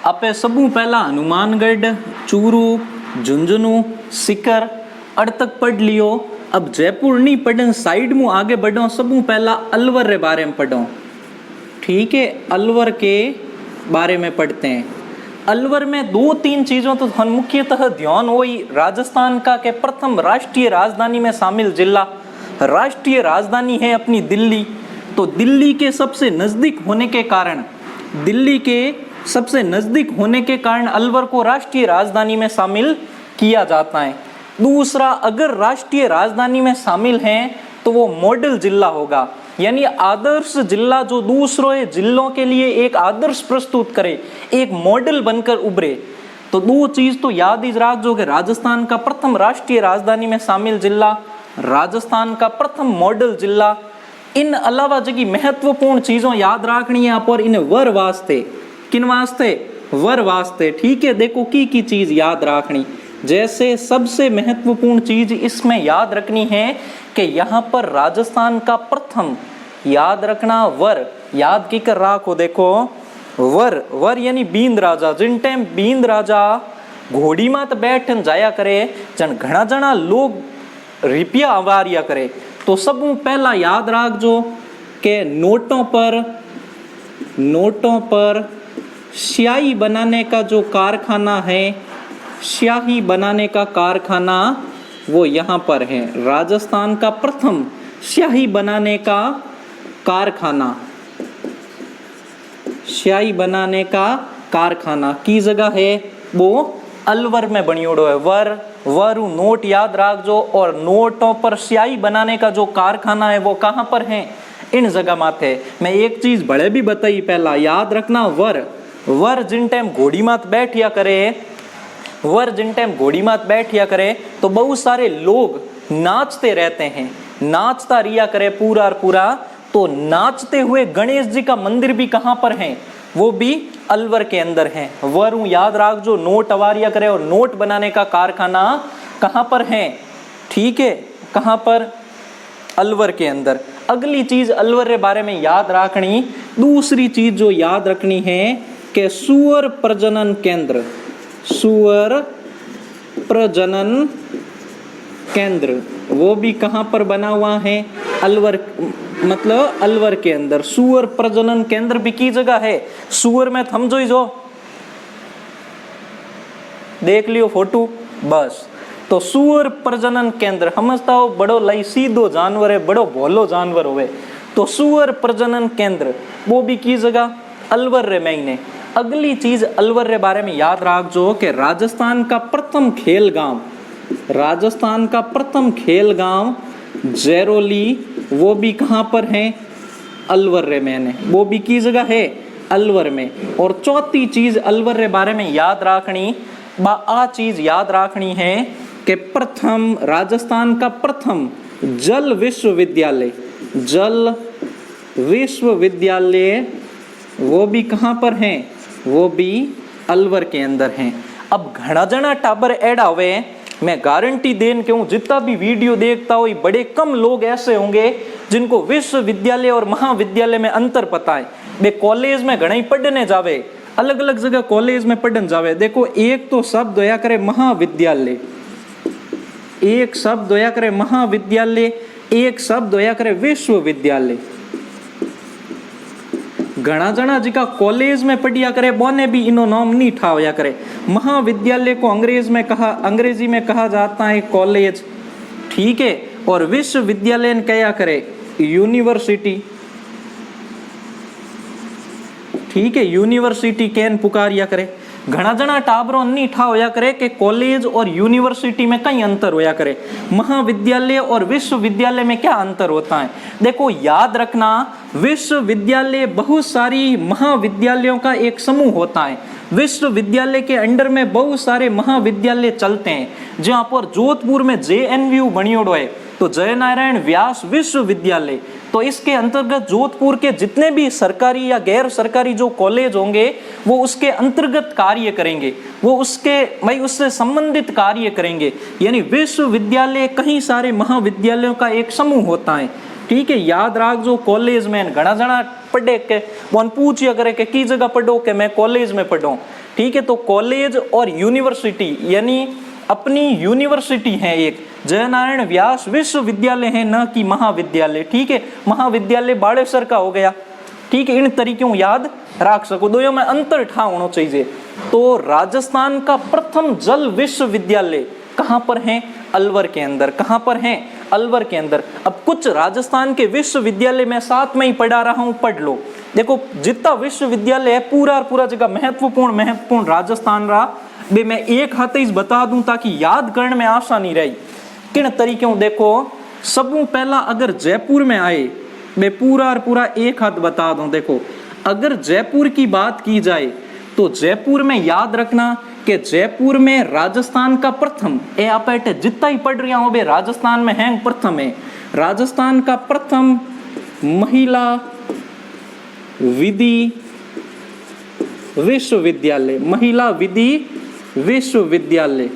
आपे सबू पहला हनुमानगढ़, चूरू, झुंझुनू, सीकर अड़ तक पढ़ लियो। अब जयपुर नहीं पढ़न, साइड में आगे बढ़ो, सबू पहला अलवर रे बारे में पढ़ो। ठीक है, अलवर के बारे में पढ़ते हैं। अलवर में दो तीन चीजों तो मुख्यतः ध्यान हो ही राजस्थान का के प्रथम राष्ट्रीय राजधानी में शामिल जिला, राष्ट्रीय राजधानी है अपनी दिल्ली। तो दिल्ली के सबसे नजदीक होने के कारण, अलवर को राष्ट्रीय राजधानी में शामिल किया जाता है। दूसरा, अगर राष्ट्रीय राजधानी में शामिल हैं तो वो मॉडल जिला होगा, यानी आदर्श जिला जो दूसरे जिलों के लिए एक आदर्श प्रस्तुत करे, एक मॉडल बनकर उभरे। तो दो चीज तो याद ही रखो कि राजस्थान का प्रथम राष्ट्रीय राजधानी में शामिल जिला, राजस्थान का प्रथम मॉडल जिला। इन अलावा जगी महत्वपूर्ण चीजों याद रखनी है आप, और इन्हें वर वास्ते, किन वास्ते, वर वास्ते। ठीक है, देखो की चीज याद रखनी, जैसे सबसे महत्वपूर्ण चीज इसमें याद रखनी है कि यहाँ पर राजस्थान का प्रथम, याद रखना वर, याद की कर राखो। देखो वर यानी बींद राजा, जिन टाइम बींद राजा घोड़ी मात बैठन जाया करे, जन घना जना लोग रुपया आवारिया करे, तो सब पहला याद रख जो के नोटों पर स्याही बनाने का जो कारखाना है, स्याही बनाने का कारखाना वो यहाँ पर है। राजस्थान का प्रथम स्याही बनाने का कारखाना, स्याही बनाने का कारखाना की जगह है वो अलवर में बनियोड़ो है। वर नोट याद रख जो, और नोटों पर स्याही बनाने का जो कारखाना है वो कहाँ पर है, इन जगह माथे। मैं एक चीज बड़े भी बताई, पहला याद रखना वर जिन टाइम घोड़ी मात बैठिया करे, तो बहुत सारे लोग नाचते रहते हैं, नाचता रिया करे पूरा और पूरा। तो नाचते हुए गणेश जी का मंदिर भी कहाँ पर है, वो भी अलवर के अंदर है। वरू याद रख जो, नोट अवारिया करे, और नोट बनाने का कारखाना कहाँ पर है, ठीक है, कहाँ पर, अलवर के अंदर। अगली चीज अलवर के बारे में याद रखनी, दूसरी चीज जो याद रखनी है कि सुअर प्रजनन केंद्र वो भी कहाँ पर बना हुआ है, अलवर, मतलब अलवर के अंदर सुअर प्रजनन केंद्र भी की जगह है। सुअर में थम जो देख लियो फोटो बस। तो सुअर प्रजनन केंद्र समझता हो, बड़ो लाई सीधो जानवर है, बड़ो भोलो जानवर होवे। तो सुअर प्रजनन केंद्र वो भी की जगह, अलवर रे महीने। अगली चीज अलवर रे बारे में याद रख जो कि राजस्थान का प्रथम खेल गांव जैरोली वो भी कहाँ पर है, अलवर रे में, वो भी की जगह है, अलवर में। और चौथी चीज अलवर रे बारे में याद रखनी, आ चीज याद रखनी है कि प्रथम, राजस्थान का प्रथम जल विश्वविद्यालय वो भी कहाँ पर है, वो भी अलवर के अंदर हैं। अब घना जना टाबर ऐड आवे, मैं गारंटी देन के हूँ, जितना भी वीडियो देखता हो बड़े कम लोग ऐसे होंगे जिनको विश्वविद्यालय और महाविद्यालय में अंतर पता है। वे कॉलेज में घना ही पढ़ने जावे, अलग अलग जगह कॉलेज में पढ़ने जावे। देखो एक तो शब्द होया करे महाविद्यालय, एक शब्द होया करे महाविद्यालय, एक शब्द होया करे विश्वविद्यालय। घना जना जिका कॉलेज में पढ़िया करे बोने भी इनो नाम नहीं ठा होया करे। महाविद्यालय को अंग्रेजी में कहा जाता है कॉलेज, ठीक है, और विश्वविद्यालय कहा करे यूनिवर्सिटी, ठीक है, यूनिवर्सिटी कैन पुकारिया करे। घना जना टाबरों नहीं ठा होया करे कि कॉलेज और यूनिवर्सिटी में कई अंतर होया करे, महाविद्यालय और विश्वविद्यालय में क्या अंतर होता है। देखो याद रखना, विश्वविद्यालय बहुत सारी महाविद्यालयों का एक समूह होता है। विश्वविद्यालय के अंडर में बहुत सारे महाविद्यालय चलते हैं, जहाँ पर जोधपुर में JNVU बनियोड़ो है, तो जय नारायण व्यास विश्वविद्यालय। तो इसके अंतर्गत जोधपुर के जितने भी सरकारी या गैर सरकारी जो कॉलेज होंगे वो उसके अंतर्गत कार्य करेंगे, वो उससे संबंधित कार्य करेंगे। यानी विश्वविद्यालय कई सारे महाविद्यालयों का एक समूह होता है, ठीक है। याद रख जो कॉलेज में घना जना पढ़े के वन पूछिया करे कि की जगह पढ़ो, के मैं कॉलेज में पढ़ो, ठीक है। तो कॉलेज और यूनिवर्सिटी यानी अपनी यूनिवर्सिटी है एक, जयनारायण व्यास विश्वविद्यालय है, न कि महाविद्यालय, ठीक है। महाविद्यालय बाड़ेसर का हो गया, ठीक है। इन तरीकों याद रख सको, दोनों में अंतर ठा होना चाहिए। तो राजस्थान का प्रथम जल विश्वविद्यालय कहां पर है? अलवर के अंदर। कहां पर है? अलवर के अंदर। अब कुछ राजस्थान के विश्वविद्यालय मैं साथ में ही पढ़ा रहा हूं, पढ़ लो। देखो जितना विश्वविद्यालय है पूरा जगह महत्वपूर्ण राजस्थान रहा। बे मैं एक हाथ ही बता दूं ताकि याद करने में आसानी रही। किन तरीकों देखो, सबू पहला अगर जयपुर में आए, मैं पूरा एक हाथ बता दूं। देखो अगर जयपुर की बात की जाए तो जयपुर में याद रखना कि जयपुर में राजस्थान का प्रथम, ए आप जितना ही पढ़ रहा हो बे राजस्थान में है प्रथम है, राजस्थान का प्रथम महिला विधि विश्वविद्यालय, महिला विधि विश्वविद्यालय।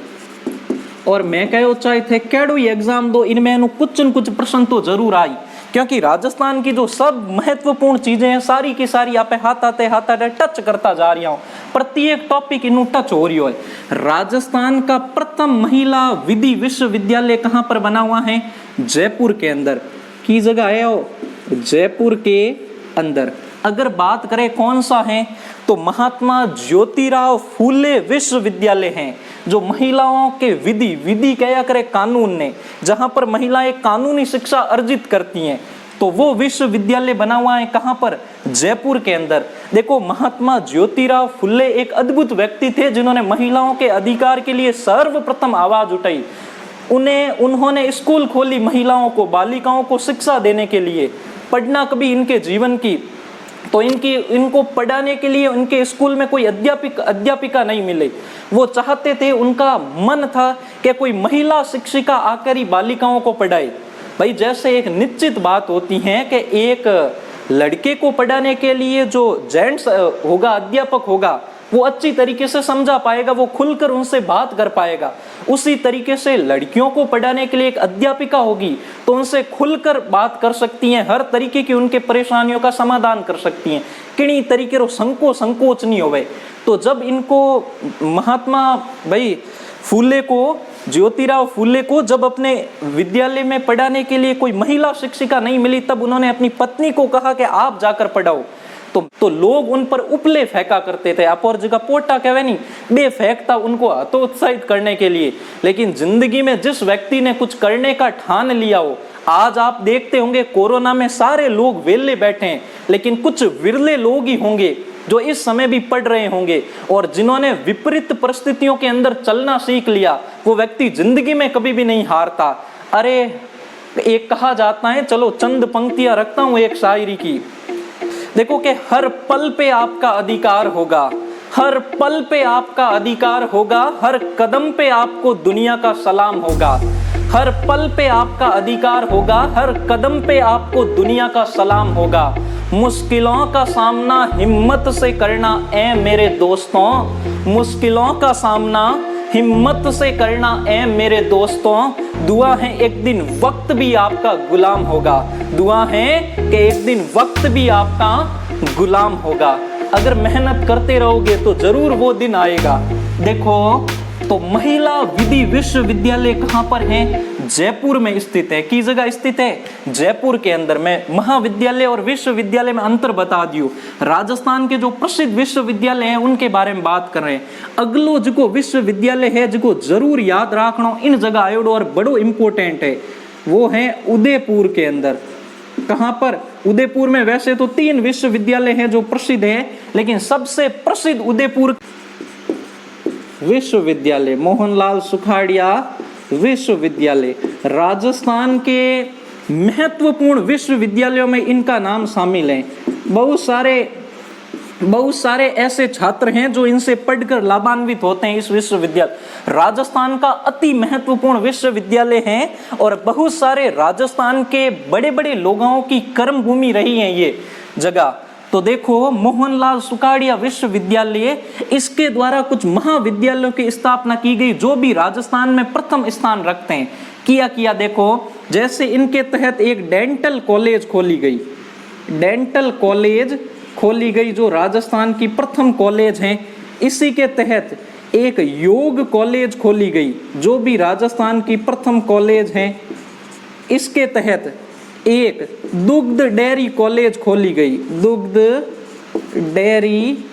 और मैं कहो चाहे थे केड़ो एग्जाम दो, इनमें कुछ न कुछ प्रश्न तो जरूर आई, क्योंकि राजस्थान की जो सब महत्वपूर्ण चीजें हैं सारी की सारी आप हाथ आते टच करता जा रही हूं, प्रत्येक टॉपिक इनू टच हो रही है। राजस्थान का प्रथम महिला विधि विश्वविद्यालय कहां पर बना हुआ है? जयपुर के अंदर। की जगह है वो? जयपुर के अंदर। अगर बात करें कौन सा है तो महात्मा ज्योतिराव फूले विश्वविद्यालय है, जो महिलाओं के विधि क्या करे कानून ने, जहां पर महिलाएं कानूनी शिक्षा अर्जित करती हैं, तो वो विश्वविद्यालय बना हुआ है कहां पर? जयपुर के अंदर। देखो महात्मा ज्योतिराव फुले एक अद्भुत व्यक्ति थे जिन्होंने महिलाओं के अधिकार के लिए सर्वप्रथम आवाज उठाई। उन्होंने स्कूल खोली महिलाओं को, बालिकाओं को शिक्षा देने के लिए। पढ़ना कभी इनके जीवन की, तो इनको पढ़ाने के लिए उनके स्कूल में कोई अध्यापिका नहीं मिले। वो चाहते थे, उनका मन था कि कोई महिला शिक्षिका आकर ही बालिकाओं को पढ़ाए। भाई जैसे एक निश्चित बात होती है कि एक लड़के को पढ़ाने के लिए जो जेंट्स होगा, अध्यापक होगा, वो अच्छी तरीके से समझा पाएगा, वो खुलकर उनसे बात कर पाएगा। उसी तरीके से लड़कियों को पढ़ाने के लिए एक अध्यापिका होगी तो उनसे खुलकर बात कर सकती हैं, हर तरीके की उनके परेशानियों का समाधान कर सकती हैं, किन्हीं तरीके रो संकोच नहीं होवे। तो जब इनको महात्मा भाई फूले को, ज्योतिराव फूले को जब अपने विद्यालय में पढ़ाने के लिए कोई महिला शिक्षिका नहीं मिली, तब उन्होंने अपनी पत्नी को कहा कि आप जाकर पढ़ाओ। तो लोग उन पर उपले फेंका करते थे, आप और जगह पोटा कहवे नहीं, बे फेंकता उनको हतोत्साहित करने के लिए। लेकिन जिंदगी में जिस व्यक्ति ने कुछ करने का ठान लिया हो, आज आप देखते होंगे कोरोना में सारे लोग वेले बैठे हैं, लेकिन कुछ विरले लोग ही होंगे जो इस समय भी पढ़ रहे होंगे, और जिन्होंने विपरीत परिस्थितियों के अंदर चलना सीख लिया, वो व्यक्ति जिंदगी में कभी भी नहीं हारता। अरे एक कहा जाता है, चलो चंद पंक्तियां रखता हूं एक शायरी की। देखो कि हर पल पे आपका अधिकार होगा, हर पल पे आपका अधिकार होगा, हर कदम पे आपको दुनिया का सलाम होगा। हर पल पे आपका अधिकार होगा, हर कदम पे आपको दुनिया का सलाम होगा। मुश्किलों का सामना हिम्मत से करना ऐ मेरे दोस्तों, मुश्किलों का सामना हिम्मत से करना ऐ मेरे दोस्तों। दुआ है एक दिन वक्त भी आपका गुलाम होगा, दुआ है कि एक दिन वक्त भी आपका गुलाम होगा। अगर मेहनत करते रहोगे तो जरूर वो दिन आएगा। देखो तो महिला विधि विश्वविद्यालय कहां पर है? जयपुर में स्थित है। की जगह स्थित है? जयपुर के अंदर। में महाविद्यालय और विश्वविद्यालय में अंतर बता दियो। राजस्थान के जो प्रसिद्ध विश्वविद्यालय हैं उनके बारे में बात कर रहे हैं। अगलो जो विश्वविद्यालय है जिसको जरूर याद रखना, इन जगह आयोडो और बड़ो इंपोर्टेंट है, वो है उदयपुर के अंदर। कहां पर? उदयपुर में। वैसे तो 3 विश्वविद्यालय हैं जो प्रसिद्ध है, लेकिन सबसे प्रसिद्ध उदयपुर विश्वविद्यालय, मोहनलाल सुखाड़िया विश्वविद्यालय। राजस्थान के महत्वपूर्ण विश्वविद्यालयों में इनका नाम शामिल है। बहुत सारे ऐसे छात्र हैं जो इनसे पढ़कर लाभान्वित होते हैं। इस विश्वविद्यालय राजस्थान का अति महत्वपूर्ण विश्वविद्यालय है, और बहुत सारे राजस्थान के बड़े बड़े लोगों की कर्म भूमि रही है ये जगह। तो देखो मोहनलाल सुखाड़िया विश्वविद्यालय, इसके द्वारा कुछ महाविद्यालयों की स्थापना की गई जो भी राजस्थान में प्रथम स्थान रखते हैं। किया देखो, जैसे इनके तहत एक डेंटल कॉलेज खोली गई, डेंटल कॉलेज खोली गई जो राजस्थान की प्रथम कॉलेज है। इसी के तहत एक योग कॉलेज खोली गई, जो भी राजस्थान की प्रथम कॉलेज है। इसके तहत एक दुग्ध डेयरी कॉलेज खोली गई, दुग्ध डेयरी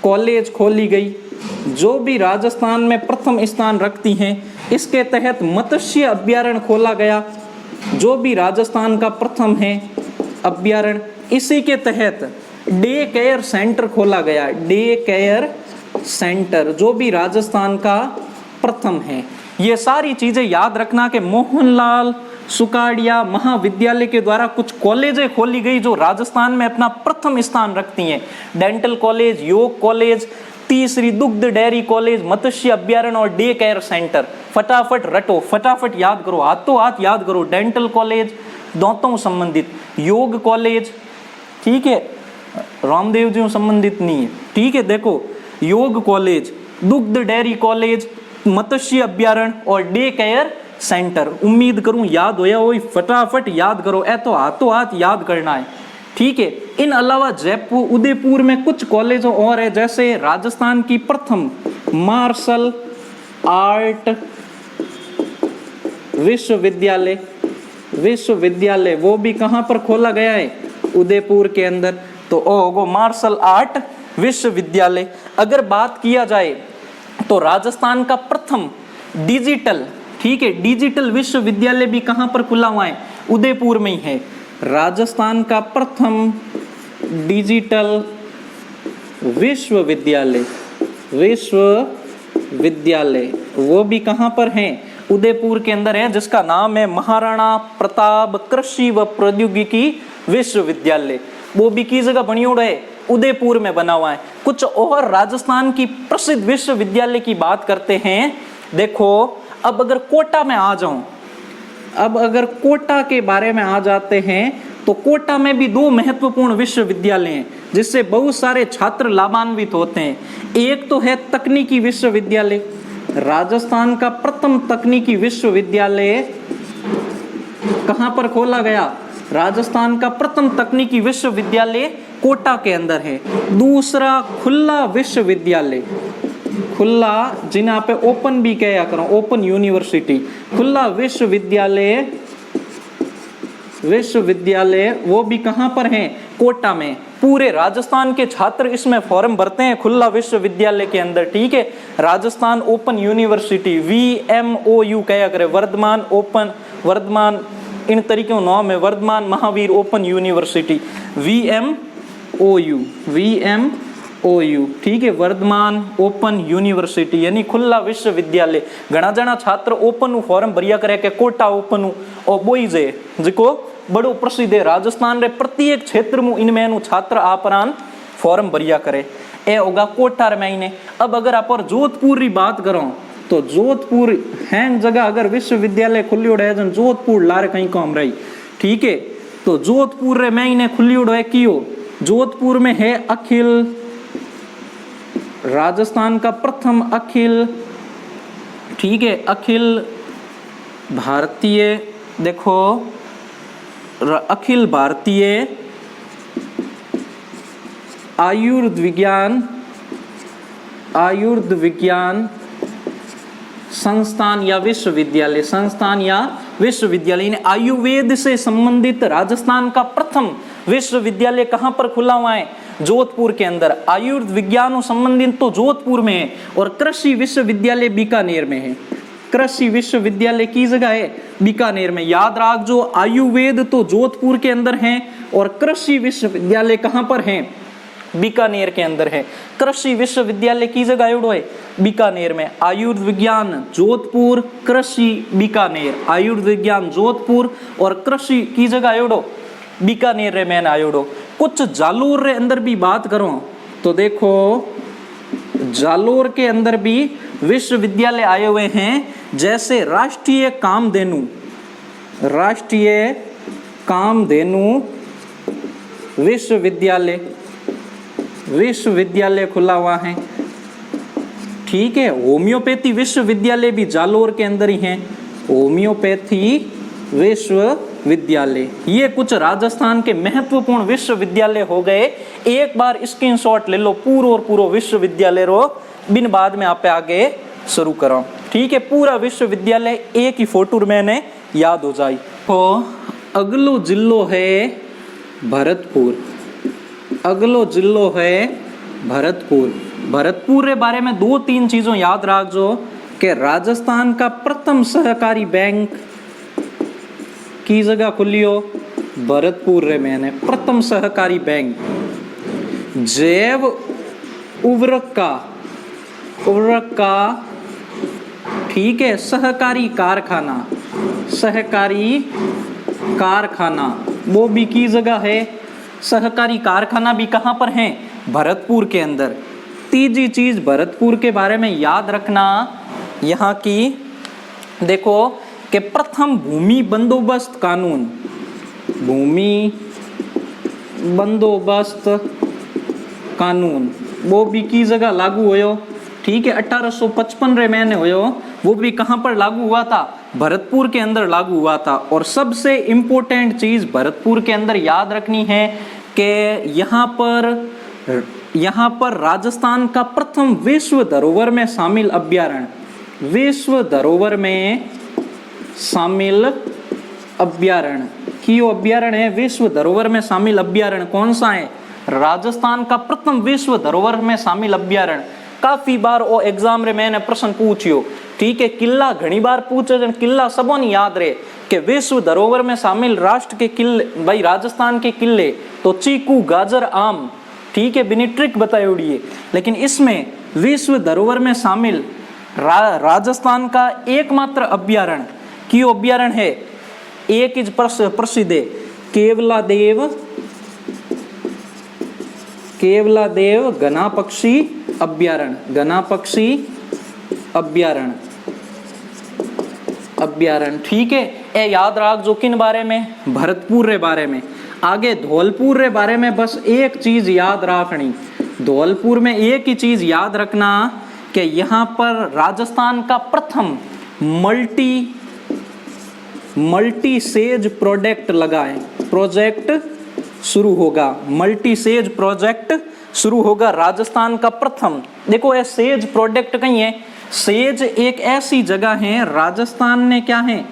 कॉलेज खोली गई, जो भी राजस्थान में प्रथम स्थान रखती हैं। इसके तहत मत्स्य अभ्यारण्य खोला गया, जो भी राजस्थान का प्रथम है अभ्यारण्य। इसी के तहत डे केयर सेंटर खोला गया, डे केयर सेंटर, जो भी राजस्थान का प्रथम है। ये सारी चीजें याद रखना कि मोहनलाल सुकाड़िया महाविद्यालय के द्वारा कुछ कॉलेजें खोली गई जो राजस्थान में अपना प्रथम स्थान रखती हैं। डेंटल कॉलेज, योग कॉलेज, तीसरी दुग्ध डेयरी कॉलेज, मत्स्य अभ्यारण्य और डे केयर सेंटर। फटाफट रटो, फटाफट याद करो, हाथों हाथ याद करो। डेंटल कॉलेज दांतों संबंधित, योग कॉलेज, ठीक है, रामदेव जी संबंधित नहीं है, ठीक है। देखो, योग कॉलेज, दुग्ध डेयरी कॉलेज, मत्स्य अभ्यारण्य और डे केयर सेंटर। उम्मीद करूं याद होया हो, फटाफट याद करो, ऐ तो हाथों हाथ याद करना है, ठीक है। इन अलावा जयपुर, उदयपुर में कुछ कॉलेज और है, जैसे राजस्थान की प्रथम मार्शल आर्ट विश्वविद्यालय, वो भी कहां पर खोला गया है? उदयपुर के अंदर। तो ओ होगा मार्शल आर्ट विश्वविद्यालय। अगर बात किया जाए तो राजस्थान का प्रथम डिजिटल, ठीक है, डिजिटल विश्वविद्यालय भी कहां पर खुला हुआ है? उदयपुर में ही है। राजस्थान का प्रथम डिजिटल विश्वविद्यालय वो भी कहां पर है? उदयपुर के अंदर है, जिसका नाम है महाराणा प्रताप कृषि व प्रौद्योगिकी विश्वविद्यालय। वो भी की जगह बनी हुआ है? उदयपुर में बना हुआ है। कुछ और राजस्थान की प्रसिद्ध विश्वविद्यालय की बात करते हैं। देखो, अब अगर कोटा में आ जाऊं, अब अगर कोटा के बारे में आ जाते हैं तो कोटा में भी दो महत्वपूर्ण विश्वविद्यालय हैं, जिससे बहुत सारे छात्र लाभान्वित होते हैं। एक तो है तकनीकी विश्वविद्यालय, राजस्थान का प्रथम तकनीकी विश्वविद्यालय कहां पर खोला गया? राजस्थान का प्रथम तकनीकी विश्वविद्यालय कोटा के अंदर है। दूसरा खुला विश्वविद्यालय, खुला, जिन्हें आप ओपन भी कहा करो, ओपन यूनिवर्सिटी, खुला विश्वविद्यालय वो भी कहां पर है? कोटा में। पूरे राजस्थान के छात्र इसमें फॉर्म भरते हैं खुला विश्वविद्यालय के अंदर, ठीक है। राजस्थान ओपन यूनिवर्सिटी, VMOU कहा करे, वर्धमान इन तरीके नाम है, Vardhaman Mahavir open university, VMOU, ठीक है, वर्धमान ओपन यूनिवर्सिटी यानी खुला विश्वविद्यालय। घना जना छात्र ओपन फॉर्म भरिया करे के कोटा ओपन और बोईज है, जिको बड़ो प्रसिद्ध है। राजस्थान रे प्रत्येक क्षेत्र में इनमें छात्र आपरान फॉर्म भरिया करे, ए होगा कोटा रे महीने। अब अगर आप जोधपुर की बात करो तो जोधपुर है जगह अगर विश्वविद्यालय खुली उड़े जन जोधपुर लारे कहीं काम रही, ठीक है। तो जोधपुर रे महीने खुली उड़े कियो, जोधपुर में है अखिल, राजस्थान का प्रथम अखिल, ठीक है, अखिल भारतीय, देखो अखिल भारतीय आयुर्विज्ञान संस्थान या विश्वविद्यालय, आयुर्वेद से संबंधित राजस्थान का प्रथम विश्वविद्यालय कहां पर खुला हुआ है? जोधपुर के अंदर। आयुर्विज्ञान संबंधित तो जोधपुर में है और कृषि विश्वविद्यालय बीकानेर में है। कृषि विश्वविद्यालय की जगह है बीकानेर में। याद रख जो आयुर्वेद तो जोधपुर के अंदर है और कृषि विश्वविद्यालय कहां पर है? बीकानेर के अंदर है। कृषि विश्वविद्यालय की जगह उड़ो है बीकानेर में। आयुर्विज्ञान जोधपुर, कृषि बीकानेर, आयुर्विज्ञान जोधपुर और कृषि की जगह उड़ो बीकानेर रे मैन आयोडो। कुछ जालोर रे अंदर भी बात करो तो देखो जालोर के अंदर भी विश्वविद्यालय आए हुए हैं, जैसे राष्ट्रीय कामधेनु विश्वविद्यालय खुला हुआ है, ठीक है। होम्योपैथी विश्वविद्यालय भी जालोर के अंदर ही है। होम्योपैथी विश्वविद्यालय। ये कुछ राजस्थान के महत्वपूर्ण विश्वविद्यालय हो गए। एक बार स्क्रीनशॉट ले लो पूरा और पूरा विश्वविद्यालय रो, बिन बाद में आप आगे शुरू करो। ठीक है, पूरा विश्वविद्यालय एक ही फोटो में ने याद हो जाए। तो अगलो जिलो है भरतपुर। अगलो जिलो है भरतपुर। भरतपुर के बारे में 2-3 चीजों याद रखो कि राजस्थान का प्रथम सहकारी बैंक की जगह खुलियो भरतपुर रे मैंने प्रथम सहकारी बैंक। जैव उर्वरक का ठीक है सहकारी कारखाना वो भी की जगह है। सहकारी कारखाना भी कहाँ पर है? भरतपुर के अंदर। तीसरी चीज भरतपुर के बारे में याद रखना यहाँ की देखो कि प्रथम भूमि बंदोबस्त कानून, भूमि बंदोबस्त कानून वो भी की जगह लागू होयो। ठीक है, 1855 रे मैंने होयो। वो भी कहाँ पर लागू हुआ था? भरतपुर के अंदर लागू हुआ था। और सबसे इम्पोर्टेंट चीज भरतपुर के अंदर याद रखनी है कि यहाँ पर राजस्थान का प्रथम विश्व धरोहर में शामिल अभ्यारण्य, विश्व धरोहर में शामिल अभ्यारण्य की अभ्यारण्य है। विश्व धरोहर में शामिल अभ्यारण्य कौन सा है? राजस्थान का प्रथम विश्व धरोहर में शामिल अभ्यारण्य। काफी बार ओ एग्जाम रे मैंने प्रश्न पूछियो। ठीक है, किला घनी बार पूछे जन किला सबों ने याद रहे कि विश्व धरोहर में शामिल राष्ट्र के किले भाई राजस्थान के किले तो चीकू, गाजर, आम। ठीक है, बिनी ट्रिक बताई उड़ी है। लेकिन इसमें विश्व धरोहर में शामिल राजस्थान का एकमात्र अभ्यारण्य की अभ्यारण्य है, एक इज प्रसिद्ध है, केवलादेव घना पक्षी अभ्यारण्य। घना पक्षी अभ्यारण्य। ठीक है, ए याद रख जो किन बारे में? भरतपुर रे बारे में। आगे धौलपुर रे बारे में बस एक चीज याद रखनी। धौलपुर में एक ही चीज याद रखना कि यहाँ पर राजस्थान का प्रथम मल्टी सेज प्रोजेक्ट लगा है। प्रोजेक्ट शुरू होगा, मल्टी सेज प्रोजेक्ट शुरू होगा राजस्थान का प्रथम। देखो ये सेज प्रोजेक्ट कहीं है। सेज एक ऐसी जगह है राजस्थान ने क्या है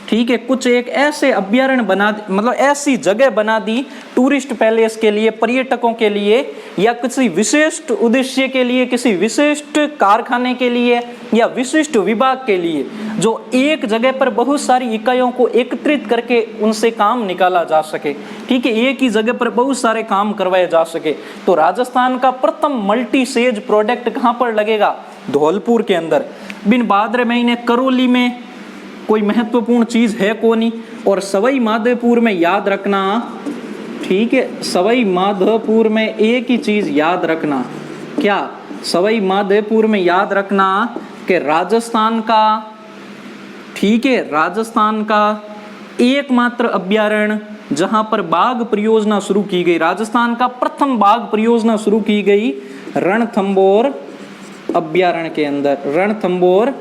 ठीक है कुछ एक ऐसे अभ्यारण्य बना मतलब ऐसी जगह बना दी टूरिस्ट पैलेस के लिए, पर्यटकों के लिए या किसी विशिष्ट उद्देश्य के लिए, किसी विशिष्ट कारखाने के लिए या विशिष्ट विभाग के लिए, जो एक जगह पर बहुत सारी इकाइयों को एकत्रित करके उनसे काम निकाला जा सके। ठीक है, एक ही जगह पर बहुत सारे काम करवाए जा सके। तो राजस्थान का प्रथम मल्टी सेज प्रोडक्ट कहाँ पर लगेगा? धौलपुर के अंदर। बिन भाद्र महीने करौली में कोई महत्वपूर्ण चीज है कोनी। और सवाई माधोपुर में याद रखना, ठीक है, सवाई माधोपुर में एक ही चीज याद रखना, क्या? सवाई माधोपुर में याद रखना कि राजस्थान का, ठीक है, राजस्थान का एकमात्र अभ्यारण्य जहां पर बाघ परियोजना शुरू की गई, राजस्थान का प्रथम बाघ परियोजना शुरू की गई रणथंभौर अभ्यारण्य के अंदर। रणथंभौर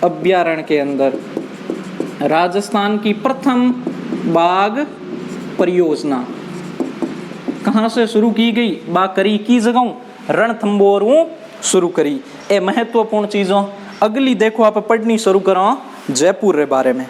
अभ्यारण्य के अंदर राजस्थान की प्रथम बाघ परियोजना कहाँ से शुरू की गई? बाकरी की जगह रणथंभौर शुरू करी। ए महत्वपूर्ण चीजों अगली देखो आप पढ़नी शुरू करो जयपुर के बारे में।